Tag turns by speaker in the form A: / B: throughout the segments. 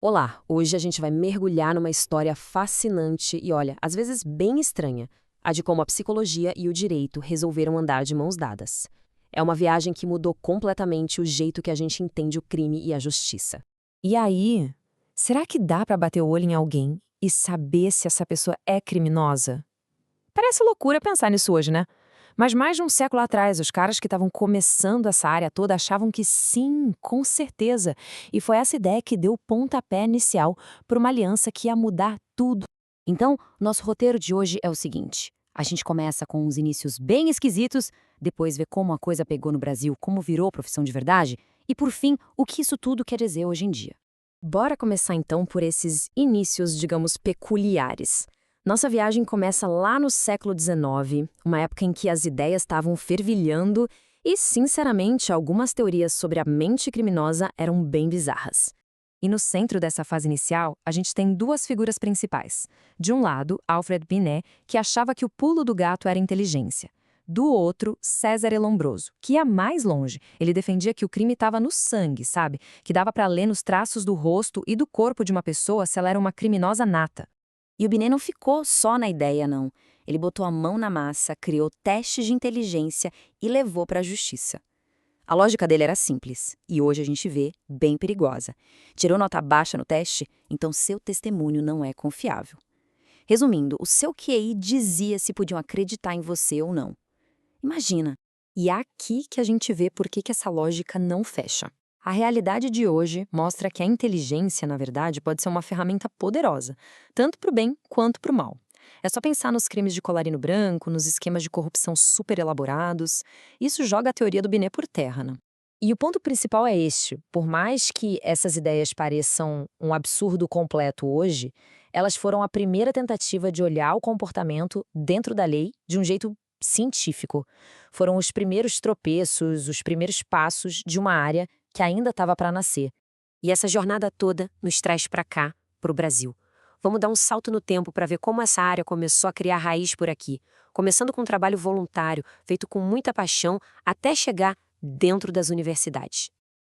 A: Olá, hoje a gente vai mergulhar numa história fascinante e, olha, às vezes bem estranha, a de como a psicologia e o direito resolveram andar de mãos dadas. É uma viagem que mudou completamente o jeito que a gente entende o crime e a justiça.
B: E aí, será que dá pra bater o olho em alguém e saber se essa pessoa é criminosa? Parece loucura pensar nisso hoje, né? Mas mais de um século atrás, os caras que estavam começando essa área toda achavam que sim, com certeza. E foi essa ideia que deu o pontapé inicial para uma aliança que ia mudar tudo.
C: Então, nosso roteiro de hoje é o seguinte: a gente começa com uns inícios bem esquisitos, depois vê como a coisa pegou no Brasil, como virou profissão de verdade, e por fim, o que isso tudo quer dizer hoje em dia.
A: Bora começar então por esses inícios, digamos, peculiares. Nossa viagem começa lá no século XIX, uma época em que as ideias estavam fervilhando e, sinceramente, algumas teorias sobre a mente criminosa eram bem bizarras.
B: E no centro dessa fase inicial, a gente tem duas figuras principais. De um lado, Alfred Binet, que achava que o pulo do gato era inteligência. Do outro, César Lombroso, que ia mais longe. Ele defendia que o crime estava no sangue, sabe? Que dava para ler nos traços do rosto e do corpo de uma pessoa se ela era uma criminosa nata.
C: E o Binet não ficou só na ideia, não. Ele botou a mão na massa, criou testes de inteligência e levou para a justiça. A lógica dele era simples, e hoje a gente vê bem perigosa. Tirou nota baixa no teste, então seu testemunho não é confiável. Resumindo, o seu QI dizia se podiam acreditar em você ou não. Imagina.
B: E é aqui que a gente vê por que essa lógica não fecha. A realidade de hoje mostra que a inteligência, na verdade, pode ser uma ferramenta poderosa, tanto para o bem quanto para o mal. É só pensar nos crimes de colarinho branco, nos esquemas de corrupção super elaborados. Isso joga a teoria do Binet por terra, né?
A: E o ponto principal é este: por mais que essas ideias pareçam um absurdo completo hoje, elas foram a primeira tentativa de olhar o comportamento dentro da lei de um jeito científico. Foram os primeiros tropeços, os primeiros passos de uma área que ainda estava para nascer. E essa jornada toda nos traz para cá, para o Brasil. Vamos dar um salto no tempo para ver como essa área começou a criar raiz por aqui, começando com um trabalho voluntário, feito com muita paixão, até chegar dentro das universidades.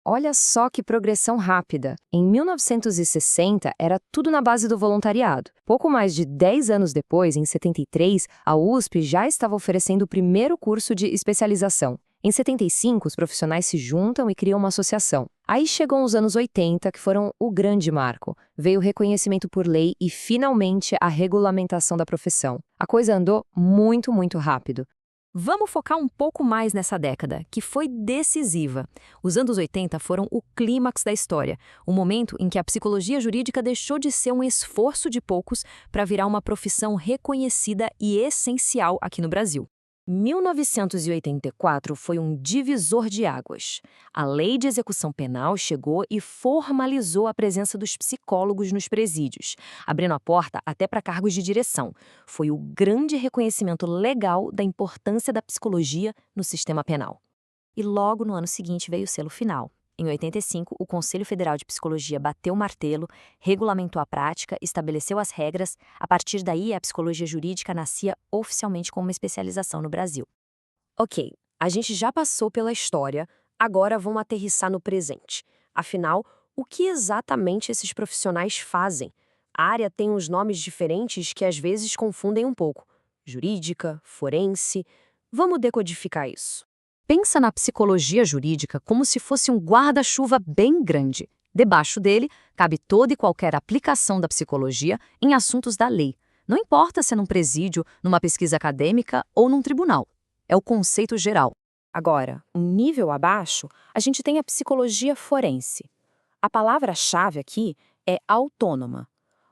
B: Olha só que progressão rápida. Em 1960, era tudo na base do voluntariado. Pouco mais de 10 anos depois, em 73, a USP já estava oferecendo o primeiro curso de especialização. Em 75, os profissionais se juntam e criam uma associação. Aí chegam os anos 80, que foram o grande marco. Veio o reconhecimento por lei e, finalmente, a regulamentação da profissão. A coisa andou muito, muito rápido. Vamos focar um pouco mais nessa década, que foi decisiva. Os anos 80 foram o clímax da história, o momento em que a psicologia jurídica deixou de ser um esforço de poucos para virar uma profissão reconhecida e essencial aqui no Brasil. 1984 foi um divisor de águas. A Lei de Execução Penal chegou e formalizou a presença dos psicólogos nos presídios, abrindo a porta até para cargos de direção. Foi o grande reconhecimento legal da importância da psicologia no sistema penal.
C: E logo no ano seguinte veio o selo final. Em 85, o Conselho Federal de Psicologia bateu o martelo, regulamentou a prática, estabeleceu as regras. A partir daí, a psicologia jurídica nascia oficialmente como uma especialização no Brasil.
A: Ok, a gente já passou pela história, agora vamos aterrissar no presente. Afinal, o que exatamente esses profissionais fazem? A área tem uns nomes diferentes que às vezes confundem um pouco. Jurídica, forense. Vamos decodificar isso.
B: Pensa na psicologia jurídica como se fosse um guarda-chuva bem grande. Debaixo dele, cabe toda e qualquer aplicação da psicologia em assuntos da lei. Não importa se é num presídio, numa pesquisa acadêmica ou num tribunal. É o conceito geral. Agora, um nível abaixo, a gente tem a psicologia forense. A palavra-chave aqui é autônoma.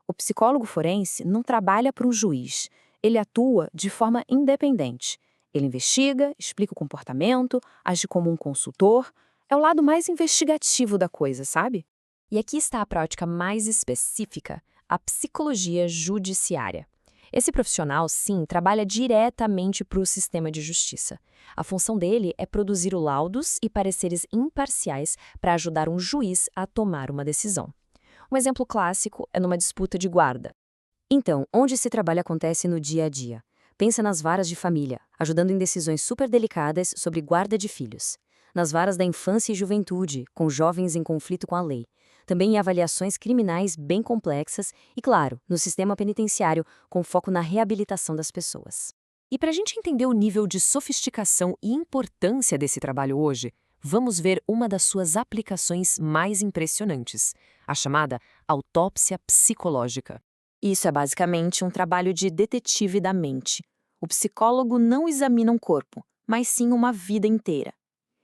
B: O psicólogo forense não trabalha para um juiz. Ele atua de forma independente. Ele investiga, explica o comportamento, age como um consultor. É o lado mais investigativo da coisa, sabe?
A: E aqui está a prática mais específica, a psicologia judiciária. Esse profissional, sim, trabalha diretamente para o sistema de justiça. A função dele é produzir laudos e pareceres imparciais para ajudar um juiz a tomar uma decisão. Um exemplo clássico é numa disputa de guarda. Então, onde esse trabalho acontece no dia a dia? Pensa nas varas de família, ajudando em decisões super delicadas sobre guarda de filhos. Nas varas da infância e juventude, com jovens em conflito com a lei.
C: também em avaliações criminais bem complexas e, claro, no sistema penitenciário, com foco na reabilitação das pessoas.
B: E para a gente entender o nível de sofisticação e importância desse trabalho hoje, vamos ver uma das suas aplicações mais impressionantes, a chamada autópsia psicológica.
A: Isso é basicamente um trabalho de detetive da mente. O psicólogo não examina um corpo, mas sim uma vida inteira.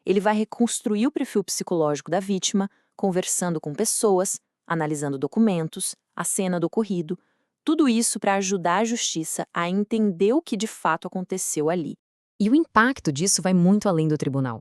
A: Ele vai reconstruir o perfil psicológico da vítima, conversando com pessoas, analisando documentos, a cena do ocorrido, tudo isso para ajudar a justiça a entender o que de fato aconteceu ali.
B: E o impacto disso vai muito além do tribunal.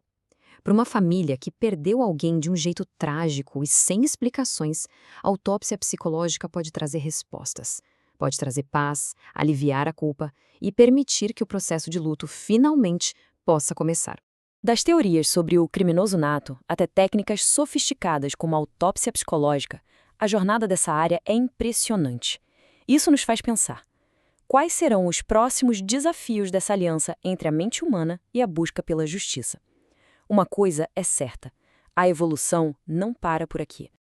B: Para uma família que perdeu alguém de um jeito trágico e sem explicações, a autópsia psicológica pode trazer respostas. Pode trazer paz, aliviar a culpa e permitir que o processo de luto finalmente possa começar.
C: Das teorias sobre o criminoso nato até técnicas sofisticadas como a autópsia psicológica, a jornada dessa área é impressionante. Isso nos faz pensar: quais serão os próximos desafios dessa aliança entre a mente humana e a busca pela justiça? Uma coisa é certa: a evolução não para por aqui.